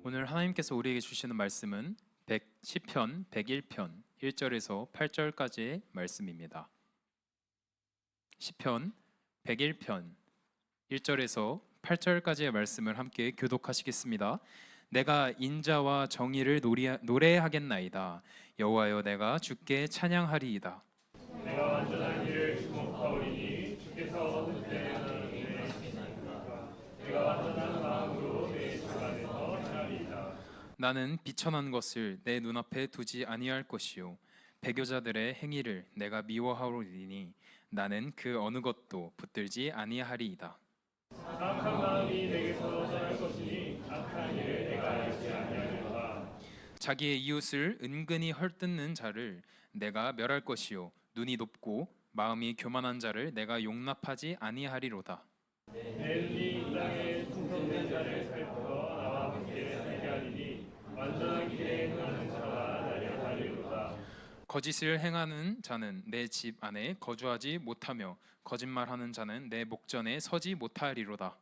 오늘 하나님께서 우리에게 주시는 말씀은 시편 101편 1절에서 8절까지의 말씀입니다. 시편 101편 1절에서 8절까지의 말씀을 함께 교독하시겠습니다. 내가 인자와 정의를 노래하겠나이다. 여호와여, 내가 주께 찬양하리이다. 내가 완전한 길을 주목하오리니 주께서 그때에 나를 인도하시리이다. 내가 완전한 마음으로 내 주 안에서 행하리이다. 나는 비천한 것을 내 눈앞에 두지 아니할 것이요 배교자들의 행위를 내가 미워하오리니 나는 그 어느 것도 붙들지 아니하리이다. 악한 마음이 내게서 떠날 것이니 악한 일을 내가 알지 아니하리로다. 자기의 이웃을 은근히 헐뜯는 자를 내가 멸할 것이요 눈이 높고 마음이 교만한 자를 내가 용납하지 아니하리로다. 내 눈이 이 땅에 충성된 자를 살펴 나와 함께 살게 하리니 완전한 길에 행하는 자가 나를 살리로다. 거짓을 행하는 자는 내 집 안에 거주하지 못하며 거짓말하는 자는 내 목전에 서지 못하리로다.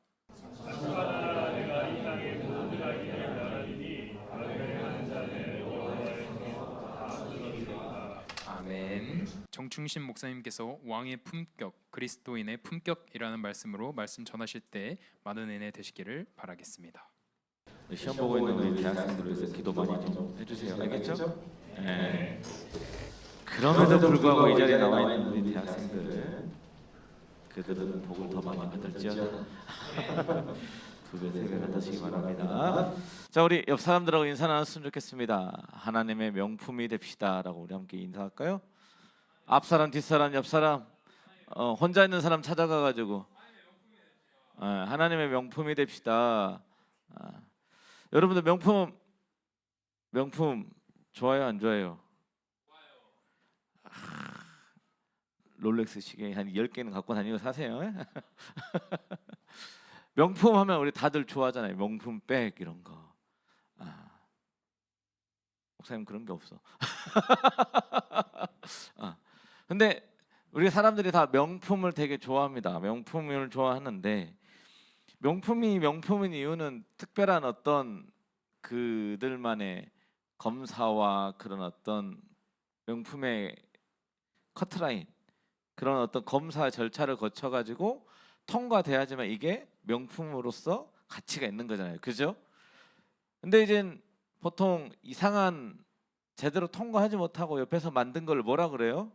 주가 내가 이 땅의 모든 악인을 멸하리니 악을 행하는 자는 여호와의 손에서 다 끊어지리로다. 아멘. 정충신 목사님께서 왕의 품격, 그리스도인의 품격이라는 말씀으로 말씀 전하실 때 많은 은혜 되시기를 바라겠습니다. 시험 보고 있는 우리 대학생들을 위해서 기도 많이 좀 해주세요. 알겠죠? 네. 그럼에도 불구하고 이 자리에 나와 있는 우리 대학생들, 그들은 복을 더 많이 받을지어다. 2배, 3배 받으시기 바랍니다. 자, 우리 옆 사람들하고 인사 나눴으면 좋겠습니다. 하나님의 명품이 됩시다라고 우리 함께 인사할까요? 앞 사람, 뒷 사람, 옆 사람, 혼자 있는 사람 찾아가가지고 하나님의 명품이 됩시다. 여러분들 명품 좋아요, 안 좋아요? 롤렉스 시계 한 10개는 갖고 다니고 사세요. 명품 하면 우리 다들 좋아하잖아요. 명품 백 이런 거. 목사님 그런 게 없어. 근데 우리 사람들이 다 명품을 되게 좋아합니다. 명품을 좋아하는데 명품인 이유는 특별한 어떤 그들만의 검사와 그런 어떤 명품의 커트라인, 그런 어떤 검사 절차를 거쳐가지고 통과돼야지만 이게 명품으로서 가치가 있는 거잖아요. 그죠? 근데 이제 보통 이상한 제대로 통과하지 못하고 옆에서 만든 걸 뭐라 그래요?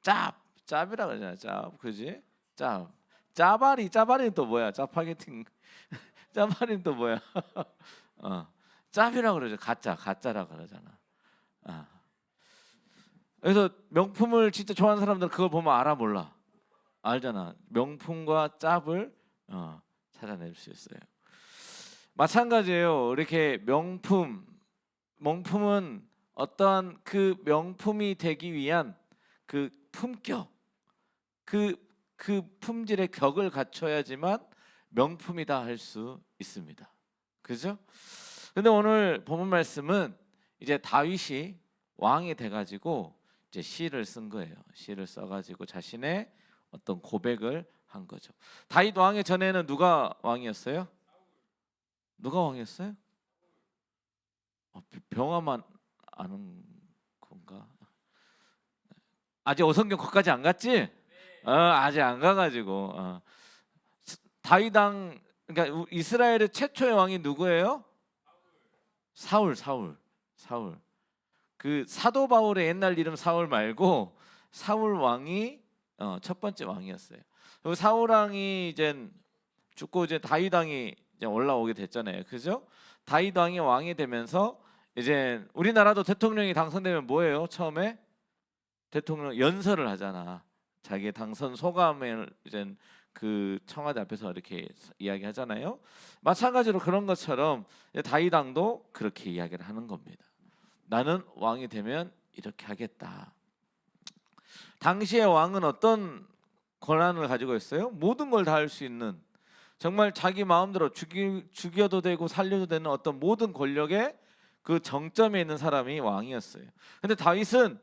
짭이라 그러잖아요. 짭, 그지? 짜바리는 또 뭐야? 짜파게티 짜바리는 또 뭐야? 짭이라 그러죠. 가짜라 그러잖아. 그래서 명품을 진짜 좋아하는 사람들은 그걸 보면 알아 몰라? 알잖아. 명품과 짭을 찾아낼 수 있어요. 마찬가지예요. 이렇게 명품은 어떠한 그 명품이 되기 위한 그 품격, 그 품질의 격을 갖춰야지만 명품이다 할 수 있습니다. 그죠? 근데 오늘 본문 말씀은 이제 다윗이 왕이 돼가지고 이제 시를 쓴 거예요. 시를 써가지고 자신의 어떤 고백을 한 거죠. 다윗 왕의 전에는 누가 왕이었어요? 누가 왕이었어요? 병아만 아는 건가? 아직 어성경 거기까지 안 갔지? 아직 안 가가지고 다윗 왕, 그러니까 이스라엘의 최초의 왕이 누구예요? 사울. 그 사도 바울의 옛날 이름 사울 말고 사울 왕이 첫 번째 왕이었어요. 그리고 사울 왕이 이제 죽고 이제 다윗 왕이 이제 올라오게 됐잖아요. 그죠? 다윗 왕이 왕이 되면서 이제 우리나라도 대통령이 당선되면 뭐예요? 처음에 대통령 연설을 하잖아. 자기의 당선 소감을 이제 그 청와대 앞에서 이렇게 이야기하잖아요. 마찬가지로 그런 것처럼 다윗 왕도 그렇게 이야기를 하는 겁니다. 나는 왕이 되면 이렇게 하겠다. 당시의 왕은 어떤 권한을 가지고 있어요? 모든 걸 다 할 수 있는, 정말 자기 마음대로 죽여도 되고 살려도 되는 어떤 모든 권력의 그 정점에 있는 사람이 왕이었어요. 근데 다윗은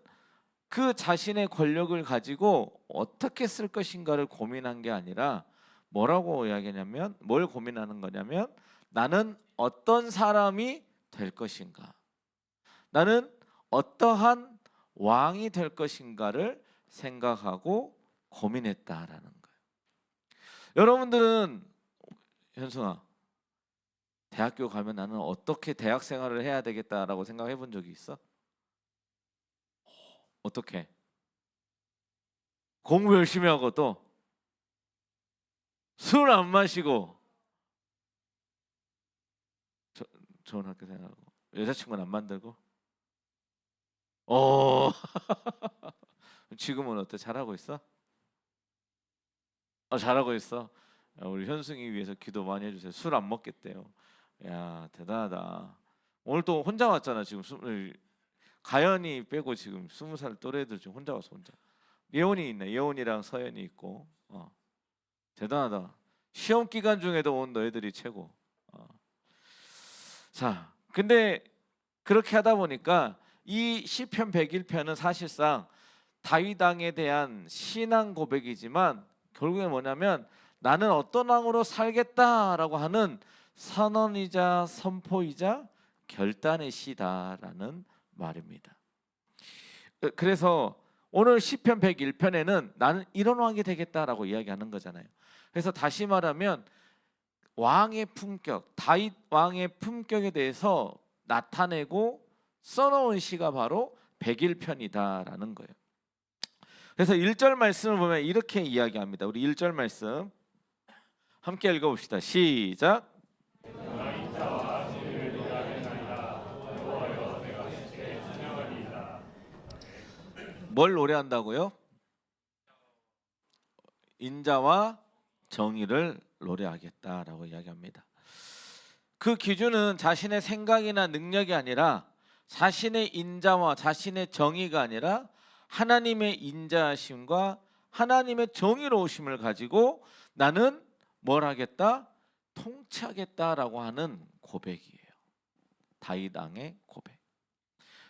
그 자신의 권력을 가지고 어떻게 쓸 것인가를 고민한 게 아니라 뭐라고 이야기하냐면, 뭘 고민하는 거냐면 나는 어떤 사람이 될 것인가? 나는 어떠한 왕이 될 것인가를 생각하고 고민했다라는 거예요. 여러분들은 현승아, 대학교 가면 나는 어떻게 대학 생활을 해야 되겠다라고 생각해 본 적이 있어? 어떻게? 공부 열심히 하고 또 술 안 마시고 좋은 학교 생활하고 여자친구는 안 만들고 지금은 어때? 잘하고 있어? 잘하고 있어. 야, 우리 현승이 위해서 기도 많이 해주세요. 술 안 먹겠대요. 야, 대단하다. 오늘 또 혼자 왔잖아. 지금 가연이 빼고 지금 20살 또래들 지금 혼자 와서 혼자. 예원이 있네. 예원이랑 서연이 있고. 대단하다. 시험 기간 중에도 온 너희들이 최고. 자, 근데 그렇게 하다 보니까 이 시편 101편은 사실상 다윗 왕에 대한 신앙 고백이지만 결국에 뭐냐면 나는 어떤 왕으로 살겠다라고 하는 선언이자 선포이자 결단의 시다라는 말입니다. 그래서 오늘 시편 101편에는 나는 이런 왕이 되겠다라고 이야기하는 거잖아요. 그래서 다시 말하면 왕의 품격, 다윗 왕의 품격에 대해서 나타내고 써놓은 시가 바로 101편이다라는 거예요. 그래서 1절 말씀을 보면 이렇게 이야기합니다. 우리 1절 말씀 함께 읽어봅시다. 시작. 뭘 노래한다고요? 인자와 정의를 노래하겠다라고 이야기합니다. 그 기준은 자신의 생각이나 능력이 아니라 자신의 인자와 자신의 정의가 아니라 하나님의 인자하심과 하나님의 정의로우심을 가지고 나는 뭘 하겠다? 통치하겠다라고 하는 고백이에요. 다윗 왕의 고백.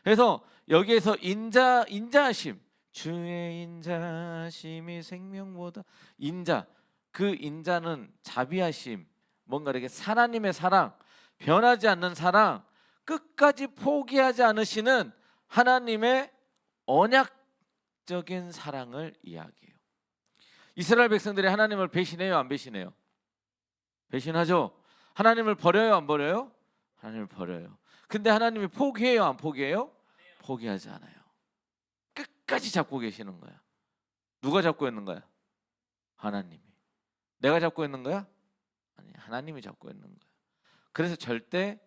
그래서 여기에서 인자하심, 주의 인자하심이 생명보다 인자, 그 인자는 자비하심, 뭔가 이렇게 하나님의 사랑, 변하지 않는 사랑, 끝까지 포기하지 않으시는 하나님의 언약적인 사랑을 이야기해요. 이스라엘 백성들이 하나님을 배신해요, 안 배신해요? 배신하죠. 하나님을 버려요, 안 버려요? 하나님을 버려요. 근데 하나님이 포기해요, 안 포기해요? 포기하지 않아요. 끝까지 잡고 계시는 거야. 누가 잡고 있는 거야? 하나님이. 내가 잡고 있는 거야? 아니, 하나님이 잡고 있는 거야. 그래서 절대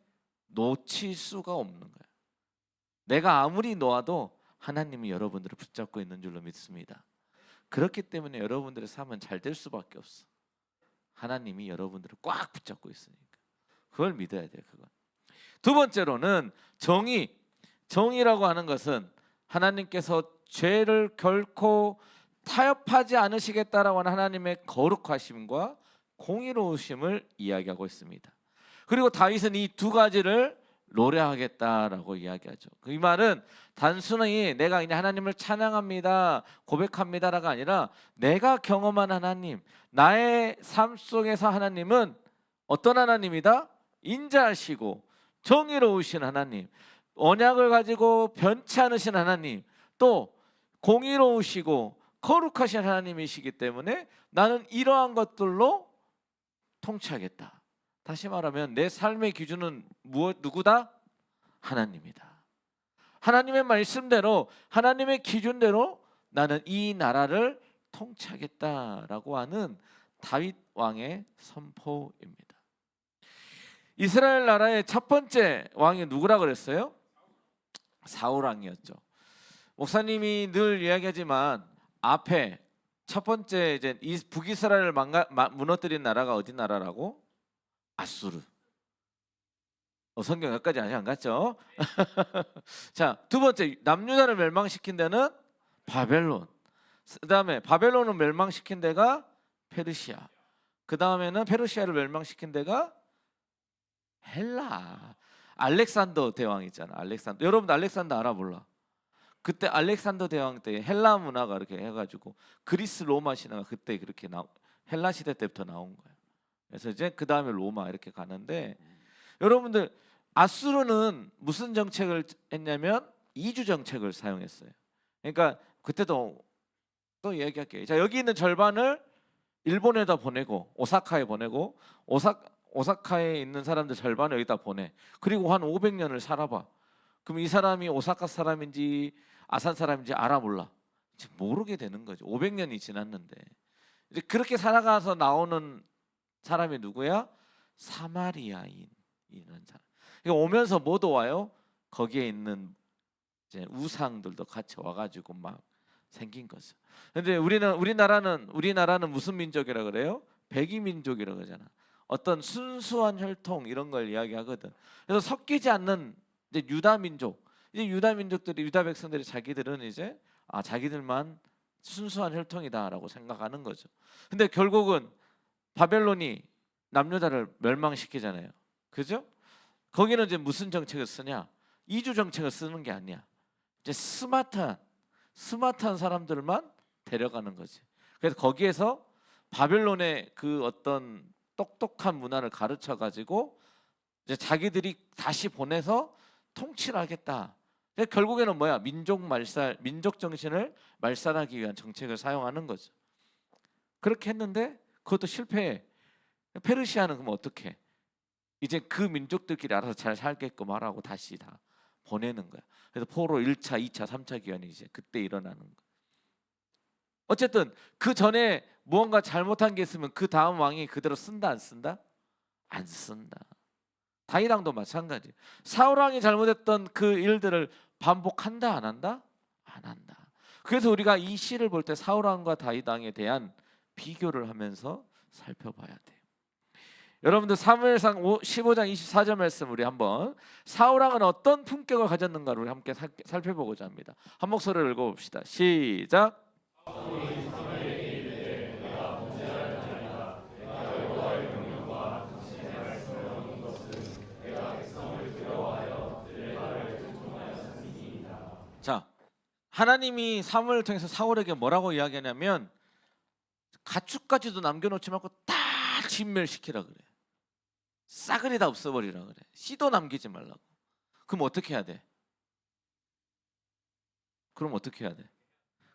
놓칠 수가 없는 거야. 내가 아무리 놓아도 하나님이 여러분들을 붙잡고 있는 줄로 믿습니다. 그렇기 때문에 여러분들의 삶은 잘 될 수밖에 없어. 하나님이 여러분들을 꽉 붙잡고 있으니까. 그걸 믿어야 돼요. 그건. 두 번째로는 정의라고 하는 것은 하나님께서 죄를 결코 타협하지 않으시겠다라고 하는 하나님의 거룩하심과 공의로우심을 이야기하고 있습니다. 그리고 다윗은 이 두 가지를 노래하겠다라고 이야기하죠. 이 말은 단순히 내가 그냥 하나님을 찬양합니다, 고백합니다라가 아니라 내가 경험한 하나님, 나의 삶 속에서 하나님은 어떤 하나님이다? 인자하시고 정의로우신 하나님, 언약을 가지고 변치 않으신 하나님, 또 공의로우시고 거룩하신 하나님이시기 때문에 나는 이러한 것들로 통치하겠다. 다시 말하면 내 삶의 기준은 누구다? 하나님이다. 하나님의 말씀대로, 하나님의 기준대로 나는 이 나라를 통치하겠다라고 하는 다윗 왕의 선포입니다. 이스라엘 나라의 첫 번째 왕이 누구라 그랬어요? 사울 왕이었죠. 목사님이 늘 이야기하지만 앞에 첫 번째 이제 북이스라엘을 무너뜨린 나라가 어디 나라라고? 아수르. 성경 여기까지 아직 안 갔죠? 자, 두 번째 남유다를 멸망시킨 데는 바벨론. 그다음에 바벨론을 멸망시킨 데가 페르시아. 그다음에는 페르시아를 멸망시킨 데가 헬라. 알렉산더 대왕 있잖아. 알렉산더. 여러분 알렉산더 알아 몰라? 그때 알렉산더 대왕 때 헬라 문화가 이렇게 해가지고 그리스 로마 신화가 그때 그렇게 헬라 시대 때부터 나온 거예요. 그래서 이제 그 다음에 로마 이렇게 가는데 여러분들 아수르는 무슨 정책을 했냐면 이주 정책을 사용했어요. 그러니까 그때도 또 얘기할게요. 자, 여기 있는 절반을 일본에다 보내고 오사카에 보내고 오사카에 있는 사람들 절반을 여기다 보내. 그리고 한 500년을 살아봐. 그럼 이 사람이 오사카 사람인지 아산 사람인지 알아 몰라? 이제 모르게 되는 거죠. 500년이 지났는데 이제 그렇게 살아가서 나오는 사람이 누구야? 사마리아인이라는 사람. 그러니까 오면서 뭐도 와요? 거기에 있는 이제 우상들도 같이 와가지고 막 생긴 거죠. 근데 우리나라는 무슨 민족이라 그래요? 백이 민족이라 그러잖아. 어떤 순수한 혈통 이런 걸 이야기하거든. 그래서 섞이지 않는 이제 유다 민족. 이제 유다 민족들이 유다 백성들이 자기들은 이제 자기들만 순수한 혈통이다라고 생각하는 거죠. 근데 결국은 바벨론이 남유다를 멸망시키잖아요. 그죠? 거기는 이제 무슨 정책을 쓰냐? 이주 정책을 쓰는 게 아니야. 이제 스마트한 사람들만 데려가는 거지. 그래서 거기에서 바벨론의 그 어떤 똑똑한 문화를 가르쳐 가지고 이제 자기들이 다시 보내서 통치를 하겠다. 결국에는 뭐야? 민족 정신을 말살하기 위한 정책을 사용하는 거죠. 그렇게 했는데 그것도 실패해. 페르시아는 그럼 어떻게? 이제 그 민족들끼리 알아서 잘 살게끔 하라고 다시 다 보내는 거야. 그래서 포로 1차, 2차, 3차 기원이 이제 그때 일어나는 거야. 어쨌든 그 전에 무언가 잘못한 게 있으면 그 다음 왕이 그대로 쓴다 안 쓴다? 안 쓴다. 다윗 왕도 마찬가지. 사울 왕이 잘못했던 그 일들을 반복한다 안 한다? 안 한다. 그래서 우리가 이 시를 볼 때 사울 왕과 다윗 왕에 대한 비교를 하면서 살펴봐야 돼요. 여러분들 사무엘상 15장 24절 말씀 우리 한번 사울 왕은 어떤 품격을 가졌는가를 우리 함께 살펴보고자 합니다. 한 목소리를 읽어봅시다. 시작. 자, 하나님이 사무엘을 통해서 사울에게 뭐라고 이야기하냐면 가축까지도 남겨놓지 말고 다 진멸시키라 그래. 싸그리 다 없애버리라 그래. 씨도 남기지 말라고. 그럼 어떻게 해야 돼?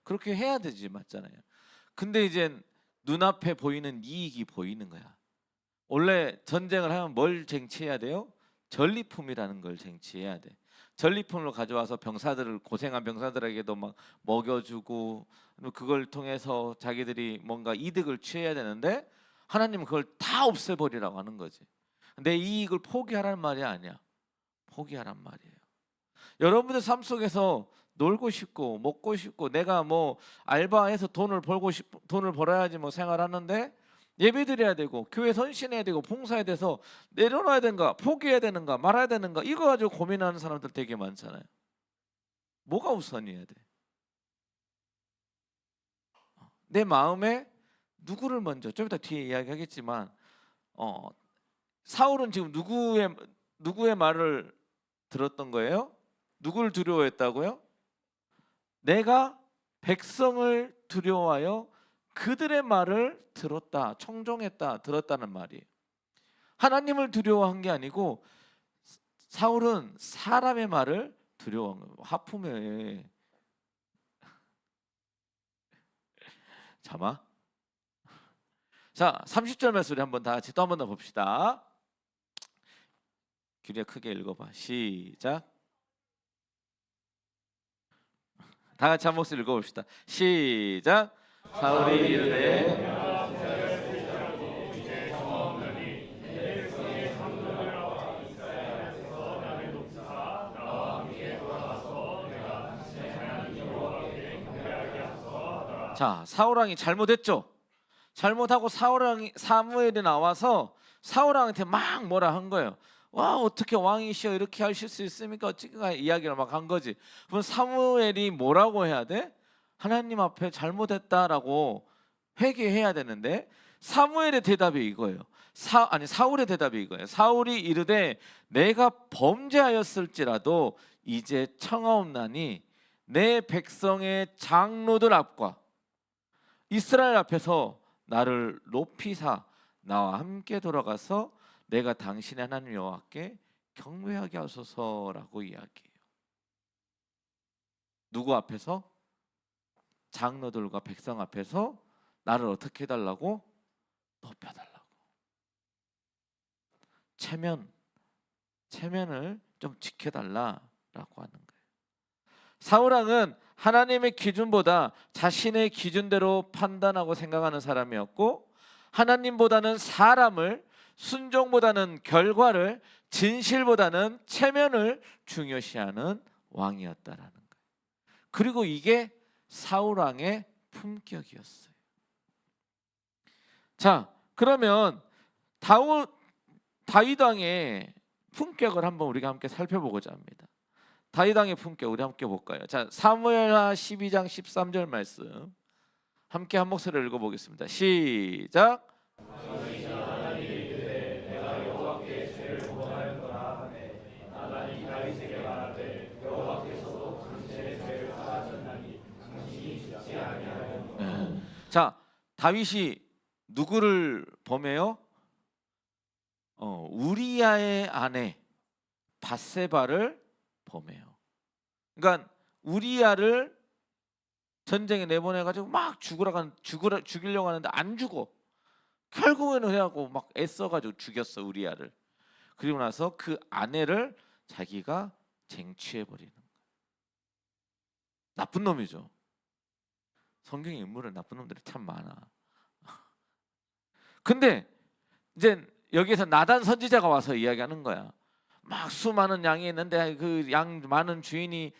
그렇게 해야 되지, 맞잖아요. 근데 이제 눈앞에 보이는 이익이 보이는 거야. 원래 전쟁을 하면 뭘 쟁취해야 돼요? 전리품이라는 걸 쟁취해야 돼. 전리품을 가져와서 고생한 병사들에게도 막 먹여주고 그걸 통해서 자기들이 뭔가 이득을 취해야 되는데 하나님은 그걸 다 없애버리라고 하는 거지. 내 이익을 포기하라는 말이 아니야. 포기하란 말이에요. 여러분들 삶 속에서 놀고 싶고 먹고 싶고 내가 뭐 알바해서 돈을 벌어야지 뭐 생활하는데 예배드려야 되고 교회 선신해야 되고 봉사해야 돼서 내려놔야 되는가 포기해야 되는가 말아야 되는가 이거 가지고 고민하는 사람들 되게 많잖아요. 뭐가 우선이어야 돼? 내 마음에 누구를 먼저 좀 이따 뒤에 이야기하겠지만 사울은 지금 누구의 말을 들었던 거예요? 누구를 두려워했다고요? 내가 백성을 두려워하여 그들의 말을 들었다는 말이에요. 하나님을 두려워한 게 아니고 사울은 사람의 말을 두려워한 거예요. 하품에 잠아. 자, 30절 말씀 한번 다 같이 또 한 번 더 봅시다. 규리야 크게 읽어봐. 시작. 다 같이 한 목소리 읽어봅시다. 시작. 사울이 이르되 자, 사울 왕이 잘못했죠. 잘못하고 사무엘이 나와서 사울 왕한테 막 뭐라 한 거예요. 와, 어떻게 왕이시여 이렇게 하실 수 있습니까? 어찌가 이야기를 막 한 거지. 그럼 사무엘이 뭐라고 해야 돼? 하나님 앞에 잘못했다라고 회개해야 되는데 사무엘의 대답이 이거예요. 사울의 대답이 이거예요. 사울이 이르되 내가 범죄하였을지라도 이제 청하옵나니 내 백성의 장로들 앞과 이스라엘 앞에서 나를 높이사 나와 함께 돌아가서 내가 당신의 하나님 여호와께 경배하게 하소서라고 이야기해요. 누구 앞에서? 장로들과 백성 앞에서 나를 어떻게 해달라고? 높여달라고. 체면을 좀 지켜달라라고 하는 거예요. 사울왕은 하나님의 기준보다 자신의 기준대로 판단하고 생각하는 사람이었고, 하나님보다는 사람을, 순종보다는 결과를, 진실보다는 체면을 중요시하는 왕이었다라는 거예요. 그리고 이게 사울왕의 품격이었어요. 자, 그러면 다윗 왕의 품격을 한번 우리가 함께 살펴보고자 합니다. 다윗 왕의 품격 우리 함께 볼까요? 자, 사무엘하 12장 13절 말씀 함께 한 목소리로 읽어보겠습니다. 시작. 자, 다윗이 누구를 범해요? 우리야의 아내 밧세바를 범해요. 그러니까 우리야를 전쟁에 내보내가지고 막 죽이려고 하는데 안 죽어. 결국에는 해하고 막 애써가지고 죽였어, 우리야를. 그리고 나서 그 아내를 자기가 쟁취해버리는 거야. 나쁜 놈이죠. 성경의 인물은 나쁜 놈들이 참 많아. 근데 이제 여기에서 나단 선지자가 와서 이야기하는 거야. 막 수많은 양이 있는데 그 양 많은 주인이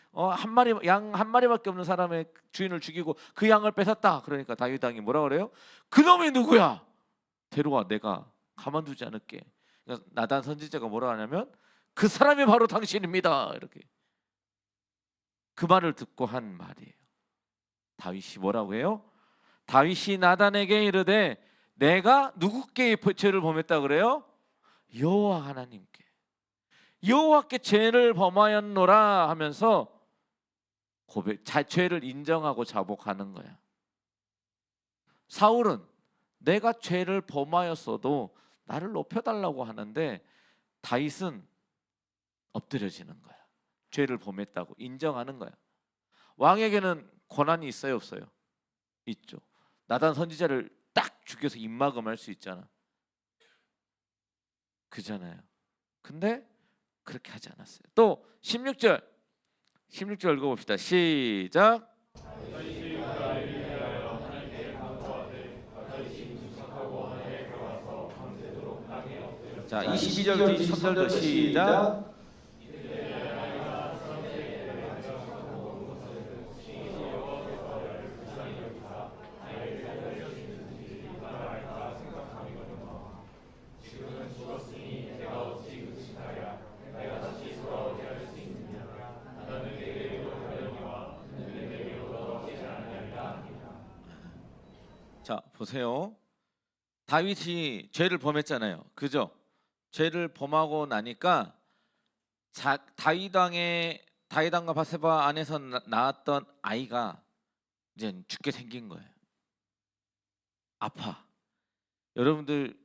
양 한 마리밖에 없는 사람의 주인을 죽이고 그 양을 뺏었다. 그러니까 다윗 왕이 뭐라 그래요? 그놈이 누구야? 데려와, 내가 가만두지 않을게. 그러니까 나단 선지자가 뭐라 하냐면 그 사람이 바로 당신입니다. 이렇게 그 말을 듣고 한 말이에요. 다윗이 뭐라고 해요? 다윗이 나단에게 이르되 내가 누구께 죄를 범했다 그래요? 여호와 하나님께, 여호와께 죄를 범하였노라 하면서 죄를 인정하고 자복하는 거야. 사울은 내가 죄를 범하였어도 나를 높여달라고 하는데 다윗은 엎드려지는 거야. 죄를 범했다고 인정하는 거야. 왕에게는 권한이 있어요, 없어요? 있죠. 나단 선지자를 딱 죽여서 입막음할 수 있잖아. 그잖아요. 근데 그렇게 하지 않았어요. 또 16절 읽어봅시다. 시작. 자, 22절 23절도 시작. 자, 보세요. 다윗이 죄를 범했잖아요. 그죠? 죄를 범하고 나니까 다윗 왕과 밧세바 안에서 낳았던 아이가 이제 죽게 생긴 거예요. 아파. 여러분들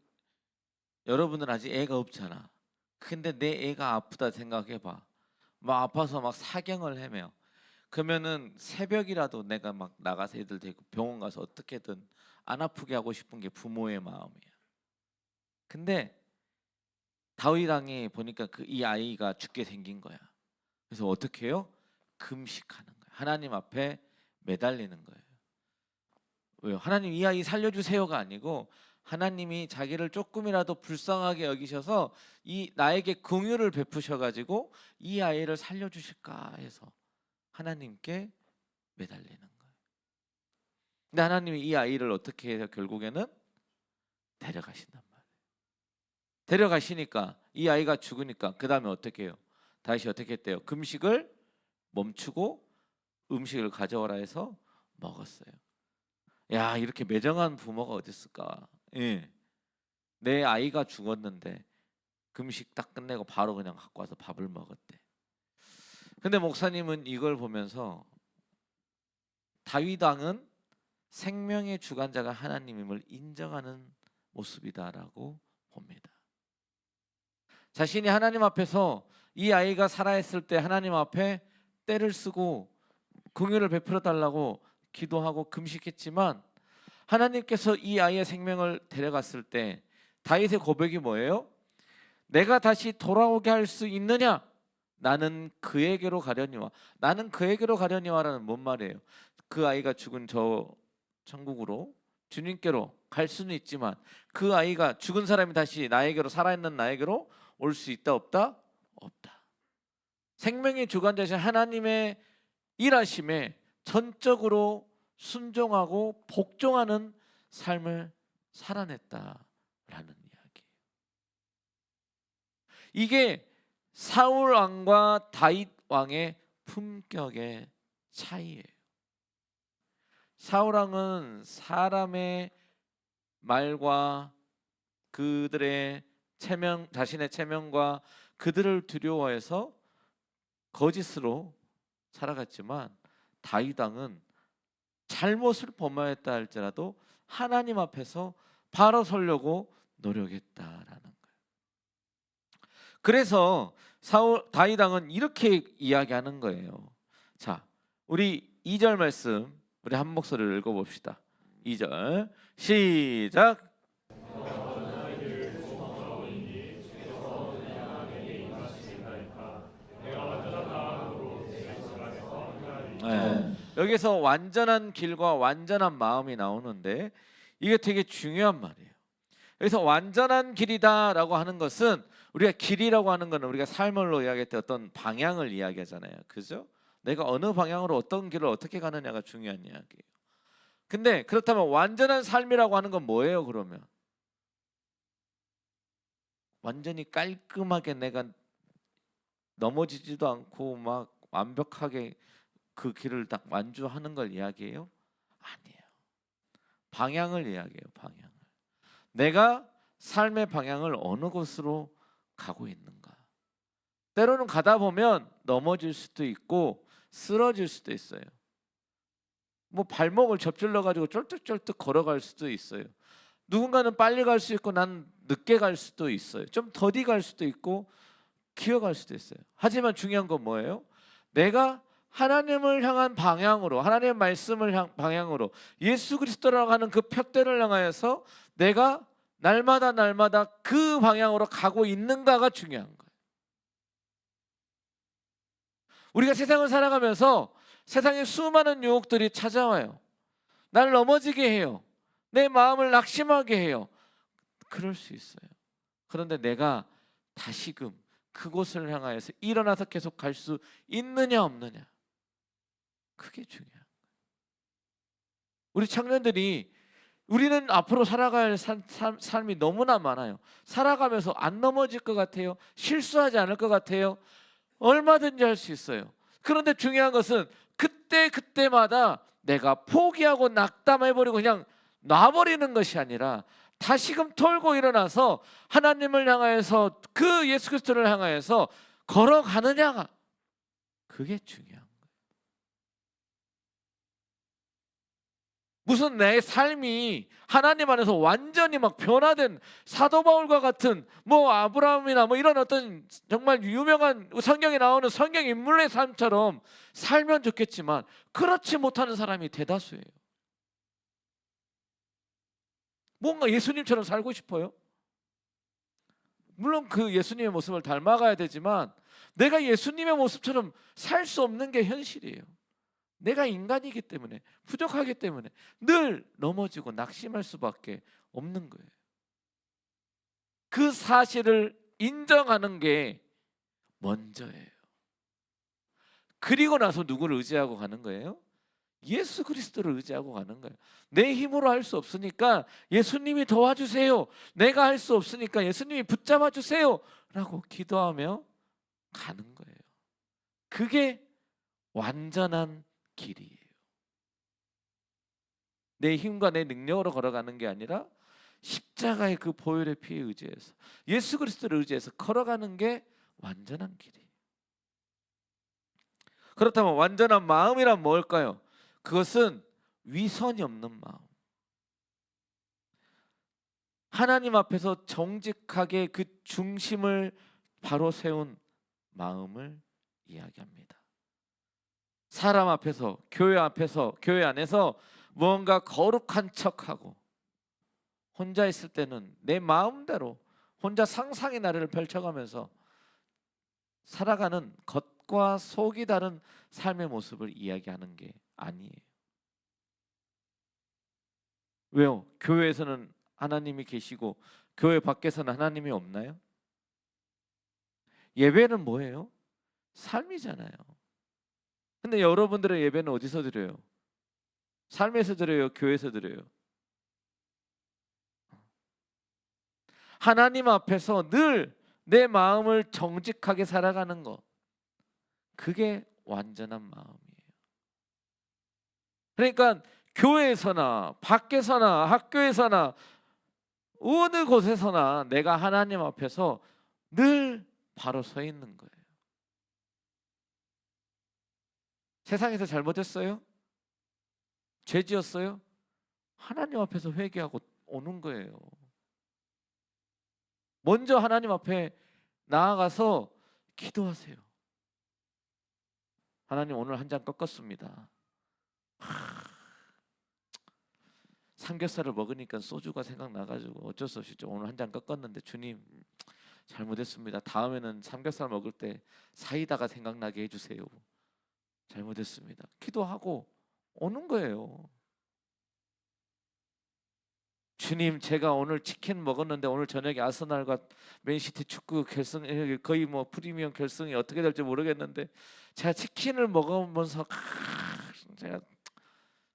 아직 애가 없잖아. 근데 내 애가 아프다 생각해봐. 막 아파서 막 사경을 헤매요. 그러면은 새벽이라도 내가 막 나가서 애들 데리고 병원 가서 어떻게든 안 아프게 하고 싶은 게 부모의 마음이야. 근데 다윗 왕이 보니까 이 아이가 죽게 생긴 거야. 그래서 어떻게 해요? 금식하는 거야. 하나님 앞에 매달리는 거예요. 왜요? 하나님 이 아이 살려주세요가 아니고 하나님이 자기를 조금이라도 불쌍하게 여기셔서 나에게 긍휼을 베푸셔가지고 이 아이를 살려주실까 해서 하나님께 매달리는 거예요. 근데 하나님이 이 아이를 어떻게 해서 결국에는 데려가신단 말이에요. 데려가시니까 이 아이가 죽으니까 그 다음에 어떻게 해요? 다시 어떻게 했대요? 금식을 멈추고 음식을 가져오라 해서 먹었어요. 야, 이렇게 매정한 부모가 어디 있을까? 예. 내 아이가 죽었는데 금식 딱 끝내고 바로 그냥 갖고 와서 밥을 먹었대. 근데 목사님은 이걸 보면서 다윗 왕은 생명의 주관자가 하나님임을 인정하는 모습이다라고 봅니다. 자신이 하나님 앞에서 이 아이가 살아있을 때 하나님 앞에 때를 쓰고 긍휼을 베풀어 달라고 기도하고 금식했지만 하나님께서 이 아이의 생명을 데려갔을 때 다윗의 고백이 뭐예요? 내가 다시 돌아오게 할 수 있느냐? 나는 그에게로 가려니와. 나는 그에게로 가려니와라는 뭔 말이에요? 그 아이가 죽은 저 천국으로 주님께로 갈 수는 있지만 그 아이가 죽은 사람이 다시 나에게로, 살아있는 나에게로 올 수 있다 없다? 없다. 생명의 주관자신 하나님의 일하심에 전적으로 순종하고 복종하는 삶을 살아냈다라는 이야기예요. 이게 사울 왕과 다윗 왕의 품격의 차이예요. 사울 왕은 사람의 말과 그들의 체면, 자신의 체면과 그들을 두려워해서 거짓으로 살아갔지만 다윗 왕은 잘못을 범하였다 할지라도 하나님 앞에서 바로 서려고 노력했다라는 거예요. 그래서 다윗 왕은 이렇게 이야기하는 거예요. 자, 우리 2절 말씀 우리 한 목소리로 읽어봅시다. 2절 시작. 네. 여기서 완전한 길과 완전한 마음이 나오는데 이게 되게 중요한 말이에요. 여기서 완전한 길이다라고 하는 것은 우리가 길이라고 하는 것은 우리가 삶을로 이야기할 때 어떤 방향을 이야기하잖아요. 그죠? 내가 어느 방향으로 어떤 길을 어떻게 가느냐가 중요한 이야기예요. 근데 그렇다면 완전한 삶이라고 하는 건 뭐예요, 그러면? 완전히 깔끔하게 내가 넘어지지도 않고 막 완벽하게 그 길을 딱 완주하는 걸 이야기해요? 아니에요. 방향을 이야기해요. 방향을. 내가 삶의 방향을 어느 곳으로 가고 있는가. 때로는 가다 보면 넘어질 수도 있고 쓰러질 수도 있어요. 뭐 발목을 접질러 가지고 쫄뚝쫄뚝 걸어갈 수도 있어요. 누군가는 빨리 갈 수 있고 난 늦게 갈 수도 있어요. 좀 더디 갈 수도 있고 기어갈 수도 있어요. 하지만 중요한 건 뭐예요? 내가 하나님을 향한 방향으로, 하나님의 말씀을 방향으로 예수 그리스도라고 하는 그 푯대를 향하여서 내가 날마다 그 방향으로 가고 있는가가 중요한 거예요. 우리가 세상을 살아가면서 세상에 수많은 유혹들이 찾아와요. 날 넘어지게 해요. 내 마음을 낙심하게 해요. 그럴 수 있어요. 그런데 내가 다시금 그곳을 향하여서 일어나서 계속 갈 수 있느냐 없느냐, 그게 중요한 거예요. 우리 청년들이 우리는 앞으로 살아갈 삶이 너무나 많아요. 살아가면서 안 넘어질 것 같아요. 실수하지 않을 것 같아요. 얼마든지 할 수 있어요. 그런데 중요한 것은 그때마다 내가 포기하고 낙담해버리고 그냥 놔버리는 것이 아니라 다시금 털고 일어나서 하나님을 향하여서 그 예수 그리스도를 향하여서 걸어가느냐가, 그게 중요한 거예요. 무슨 내 삶이 하나님 안에서 완전히 막 변화된 사도 바울과 같은 뭐 아브라함이나 뭐 이런 어떤 정말 유명한 성경에 나오는 성경 인물의 삶처럼 살면 좋겠지만 그렇지 못하는 사람이 대다수예요. 뭔가 예수님처럼 살고 싶어요. 물론 그 예수님의 모습을 닮아가야 되지만 내가 예수님의 모습처럼 살 수 없는 게 현실이에요. 내가 인간이기 때문에, 부족하기 때문에 늘 넘어지고 낙심할 수밖에 없는 거예요. 그 사실을 인정하는 게 먼저예요. 그리고 나서 누구를 의지하고 가는 거예요? 예수 그리스도를 의지하고 가는 거예요. 내 힘으로 할 수 없으니까 예수님이 도와주세요. 내가 할 수 없으니까 예수님이 붙잡아 주세요 라고 기도하며 가는 거예요. 그게 완전한 길이에요. 내 힘과 내 능력으로 걸어가는 게 아니라 십자가의 그 보혈의 피에 의지해서 예수 그리스도를 의지해서 걸어가는 게 완전한 길이에요. 그렇다면 완전한 마음이란 뭘까요? 그것은 위선이 없는 마음. 하나님 앞에서 정직하게 그 중심을 바로 세운 마음을 이야기합니다. 사람 앞에서, 교회 안에서 무언가 거룩한 척하고 혼자 있을 때는 내 마음대로 혼자 상상의 나래를 펼쳐가면서 살아가는 겉과 속이 다른 삶의 모습을 이야기하는 게 아니에요. 왜요? 교회에서는 하나님이 계시고 교회 밖에서는 하나님이 없나요? 예배는 뭐예요? 삶이잖아요. 근데 여러분들의 예배는 어디서 드려요? 삶에서 드려요? 교회에서 드려요? 하나님 앞에서 늘 내 마음을 정직하게 살아가는 것, 그게 완전한 마음이에요. 그러니까 교회에서나 밖에서나 학교에서나 어느 곳에서나 내가 하나님 앞에서 늘 바로 서 있는 거예요. 세상에서 잘못했어요? 죄 지었어요? 하나님 앞에서 회개하고 오는 거예요. 먼저 하나님 앞에 나아가서 기도하세요. 하나님, 오늘 한 잔 꺾었습니다. 삼겹살을 먹으니까 소주가 생각나가지고 어쩔 수 없이 오늘 한 잔 꺾었는데 주님, 잘못했습니다. 다음에는 삼겹살 먹을 때 사이다가 생각나게 해주세요. 잘못했습니다. 기도하고 오는 거예요. 주님, 제가 오늘 치킨 먹었는데 오늘 저녁에 아스날과 맨시티 축구 결승, 거의 뭐 프리미엄 결승이 어떻게 될지 모르겠는데 제가 치킨을 먹으면서 제가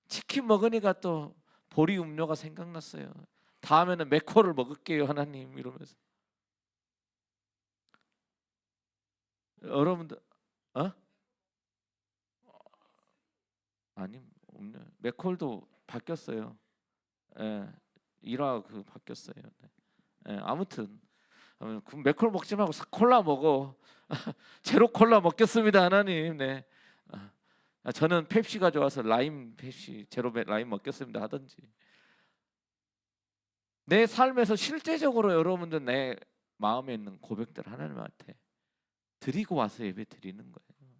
치킨 먹으니까 또 보리 음료가 생각났어요. 다음에는 맥콜을 먹을게요, 하나님, 이러면서. 여러분들, 아니, 음료 맥콜도 바뀌었어요. 예. 일화 바뀌었어요. 네. 네, 아무튼 맥콜 먹지 말고 콜라 먹어. 제로 콜라 먹겠습니다, 하나님. 네. 저는 펩시가 좋아서 라임 펩시 제로 라임 먹겠습니다 하든지. 내 삶에서 실제적으로 여러분들 내 마음에 있는 고백들 하나님한테 드리고 와서 예배 드리는 거예요.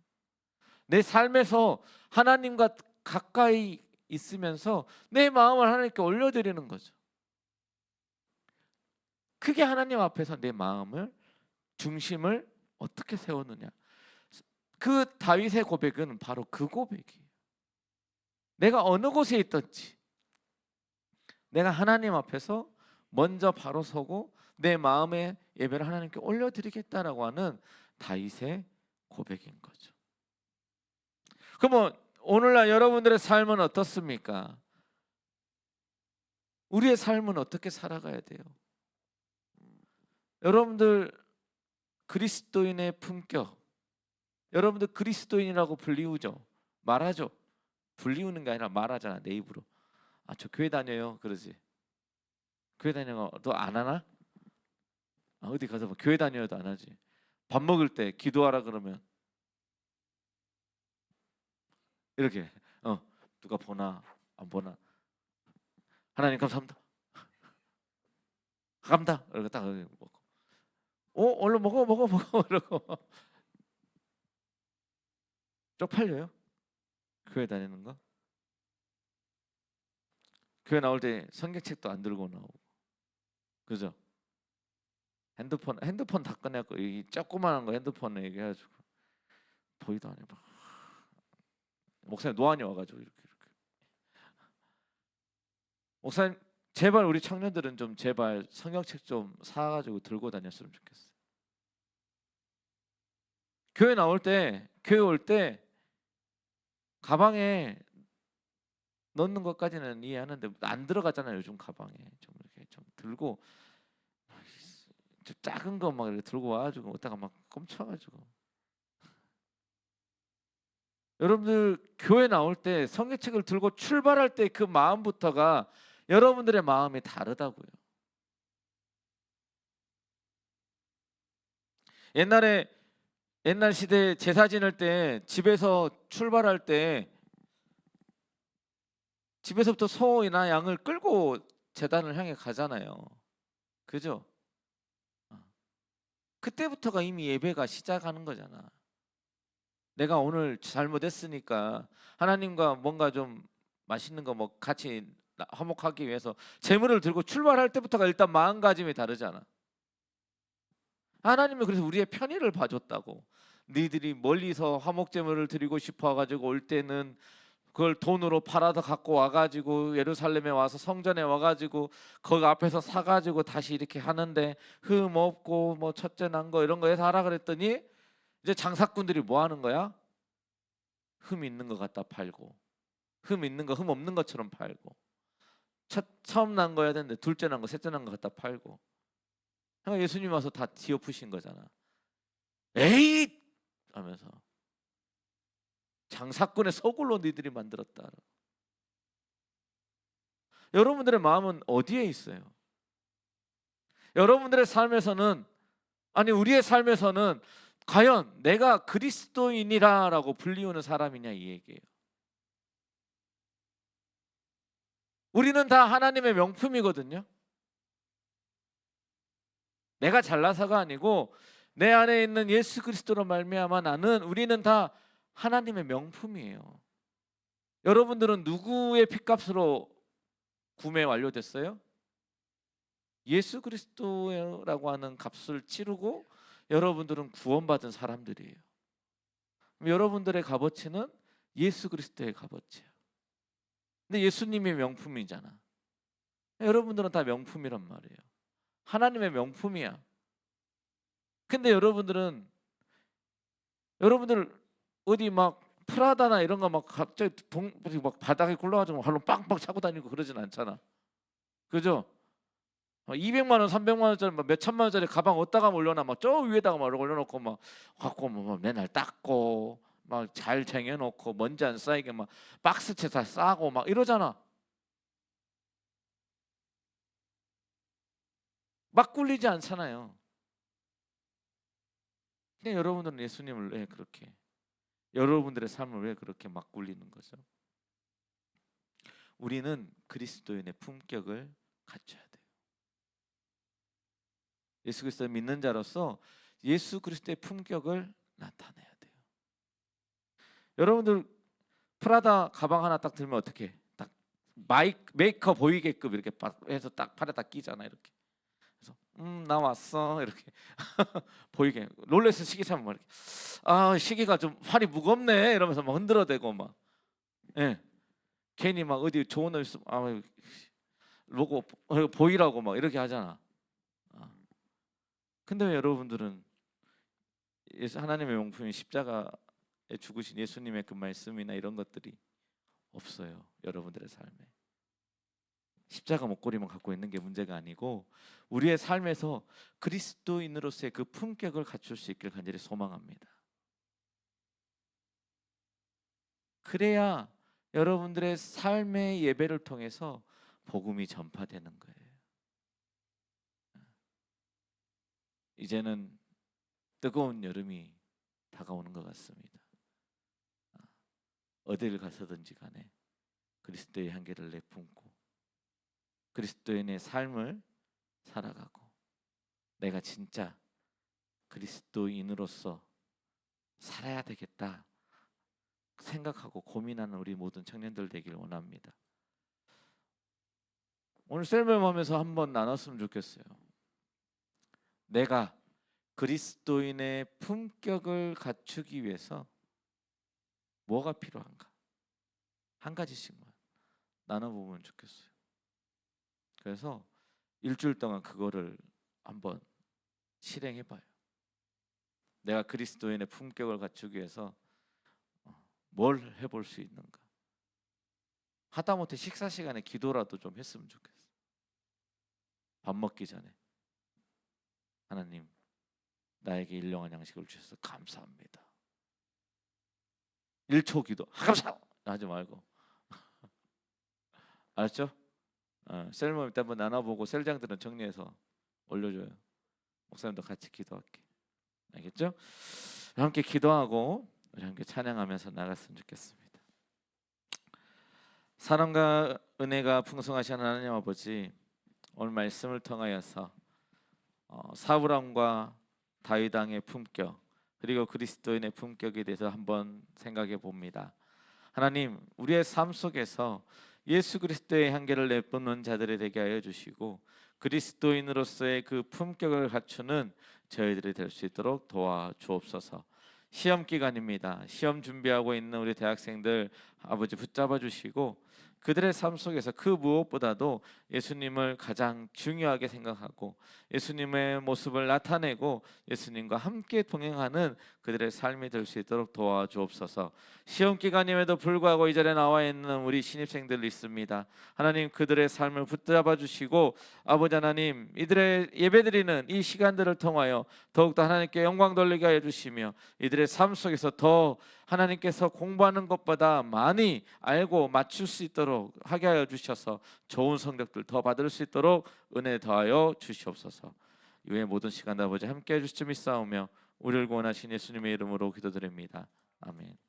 내 삶에서 하나님과 가까이 있으면서 내 마음을 하나님께 올려드리는 거죠. 그게 하나님 앞에서 내 마음을, 중심을 어떻게 세우느냐. 그 다윗의 고백은 바로 그 고백이에요. 내가 어느 곳에 있든지 내가 하나님 앞에서 먼저 바로 서고 내 마음의 예배를 하나님께 올려드리겠다라고 하는 다윗의 고백인 거죠. 그러면 오늘날 여러분들의 삶은 어떻습니까? 우리의 삶은 어떻게 살아가야 돼요? 여러분들 그리스도인의 품격, 여러분들 그리스도인이라고 불리우죠? 말하죠? 불리우는 게 아니라 말하잖아, 내 입으로. 저 교회 다녀요, 그러지. 교회 다녀요, 너 안 하나? 어디 가서 뭐 교회 다녀요도 안 하지. 밥 먹을 때 기도하라 그러면 이렇게 누가 보나 안 보나, 하나님 감사합니다, 감사합니다, 이렇게 딱 먹고 얼른 먹어 이러고 쪽팔려요? 교회 다니는 거? 교회 나올 때 성경책도 안 들고 나오고, 그죠? 핸드폰 다 꺼내고 이 조그만한 거 핸드폰에 얘기해가지고 보이도 안 해봐. 목사님 노안이 와가지고 이렇게 목사님 제발 우리 청년들은 좀 제발 성경책 좀 사가지고 들고 다녔으면 좋겠어요. 교회 나올 때, 교회 올 때 가방에 넣는 것까지는 이해하는데 안 들어가잖아요. 요즘 가방에 좀 이렇게 좀 들고 좀 작은 거 막 이렇게 들고 와가지고 어디다가 막 꼼쳐가지고. 여러분들 교회 나올 때 성경책을 들고 출발할 때 그 마음부터가 여러분들의 마음이 다르다고요. 옛날 시대에 제사 지낼 때 집에서 출발할 때 집에서부터 소나 양을 끌고 제단을 향해 가잖아요. 그죠? 그때부터가 이미 예배가 시작하는 거잖아. 내가 오늘 잘못했으니까 하나님과 뭔가 좀 맛있는 거 뭐 같이 화목하기 위해서 제물을 들고 출발할 때부터가 일단 마음가짐이 다르잖아. 하나님은 그래서 우리의 편의를 봐줬다고. 너희들이 멀리서 화목 제물을 드리고 싶어 가지고 올 때는 그걸 돈으로 팔아서 갖고 와가지고 예루살렘에 와서 성전에 와가지고 거기 앞에서 사가지고 다시 이렇게 하는데 흠 없고 뭐 첫째 난 거 이런 거 해서 하라 그랬더니 이제 장사꾼들이 뭐 하는 거야? 흠 있는 거 갖다 팔고 흠 있는 거 흠 없는 것처럼 팔고 처음 난 거야 되는데 둘째 난 거 셋째 난 거 갖다 팔고. 그러니까 예수님 와서 다 뒤엎으신 거잖아. 에이 하면서 장사꾼의 소굴로 너희들이 만들었다. 여러분들의 마음은 어디에 있어요? 여러분들의 삶에서는 아니 우리의 삶에서는 과연 내가 그리스도인이라고 불리우는 사람이냐 이 얘기예요. 우리는 다 하나님의 명품이거든요. 내가 잘나서가 아니고 내 안에 있는 예수 그리스도로 말미암아 우리는 다 하나님의 명품이에요. 여러분들은 누구의 핏값으로 구매 완료됐어요? 예수 그리스도라고 하는 값을 치르고 여러분들은 구원받은 사람들이에요. 여러분들의 값어치는 예수 그리스도의 값어치예요. 근데 예수님이 명품이잖아. 여러분들은 다 명품이란 말이에요. 하나님의 명품이야. 근데 여러분들 어디 막 프라다나 이런 거 막 갑자기 막 바닥에 굴러가지고 발로 빵빵 차고 다니고 그러진 않잖아. 그죠? 200만 원, 300만 원짜리 몇 천만 원짜리 가방 어디다가 올려놔 막 저 위에다가 막 올려놓고 막 갖고 뭐 맨날 닦고 막 잘 쟁여놓고 먼지 안 쌓이게 막 박스채 다 싸고 막 이러잖아. 막 굴리지 않잖아요. 근데 여러분들은 예수님을 왜 그렇게 여러분들의 삶을 왜 그렇게 막 굴리는 거죠? 우리는 그리스도인의 품격을 갖춰야 돼요. 예수 그리스도를 믿는 자로서 예수 그리스도의 품격을 나타내야 돼요. 여러분들 프라다 가방 하나 딱 들면 어떻게 딱 메이커 보이게끔 이렇게 해서 딱 팔에 딱 끼잖아 이렇게. 그래서 나 왔어 이렇게 보이게. 롤렉스 시계 차면 막 이렇게 시계가 좀 팔이 무겁네 이러면서 막 흔들어대고 막 예. 괜히 막 어디 좋은 옷 있으면 로고 보이라고 막 이렇게 하잖아. 근데 왜 여러분들은 하나님의 명품인 십자가에 죽으신 예수님의 그 말씀이나 이런 것들이 없어요. 여러분들의 삶에 십자가 목걸이만 갖고 있는 게 문제가 아니고 우리의 삶에서 그리스도인으로서의 그 품격을 갖출 수 있길 간절히 소망합니다. 그래야 여러분들의 삶의 예배를 통해서 복음이 전파되는 거예요. 이제는 뜨거운 여름이 다가오는 것 같습니다. 어딜 가서든지 간에 그리스도의 향기를 내뿜고 그리스도인의 삶을 살아가고 내가 진짜 그리스도인으로서 살아야 되겠다 생각하고 고민하는 우리 모든 청년들 되길 원합니다. 오늘 셀멤하면서 한번 나눴으면 좋겠어요. 내가 그리스도인의 품격을 갖추기 위해서 뭐가 필요한가? 한 가지씩만 나눠보면 좋겠어요. 그래서 일주일 동안 그거를 한번 실행해봐요. 내가 그리스도인의 품격을 갖추기 위해서 뭘 해볼 수 있는가? 하다못해 식사 시간에 기도라도 좀 했으면 좋겠어. 밥 먹기 전에 하나님 나에게 일용할 양식을 주셔서 감사합니다. 1초 기도 감사 하지 말고 알았죠? 셀모임 때 한번 나눠보고 셀장들은 정리해서 올려줘요. 목사님도 같이 기도할게. 알겠죠? 함께 기도하고 우리 함께 찬양하면서 나갔으면 좋겠습니다. 사랑과 은혜가 풍성하신 하나님 아버지, 오늘 말씀을 통하여서 사울 왕과 다윗 왕의 품격 그리고 그리스도인의 품격에 대해서 한번 생각해 봅니다. 하나님, 우리의 삶 속에서 예수 그리스도의 향기를 내뿜는 자들이 되게 하여 주시고 그리스도인으로서의 그 품격을 갖추는 저희들이 될 수 있도록 도와주옵소서. 시험 기간입니다. 시험 준비하고 있는 우리 대학생들 아버지 붙잡아 주시고 그들의 삶 속에서 그 무엇보다도 예수님을 가장 중요하게 생각하고 예수님의 모습을 나타내고 예수님과 함께 동행하는 그들의 삶이 될 수 있도록 도와주옵소서. 시험 기간임에도 불구하고 이 자리에 나와 있는 우리 신입생들 있습니다. 하나님, 그들의 삶을 붙잡아 주시고 아버지 하나님, 이들의 예배드리는 이 시간들을 통하여 더욱더 하나님께 영광 돌리게 하여 주시며 이들의 삶 속에서 더 하나님께서 공부하는 것보다 많이 알고 맞출 수 있도록 하게 하여 주셔서 좋은 성적들 더 받을 수 있도록 은혜 더하여 주시옵소서. 이후의 모든 시간 아버지 함께 해 주시며 싸우며 우리를 구원하신 예수님의 이름으로 기도드립니다. 아멘.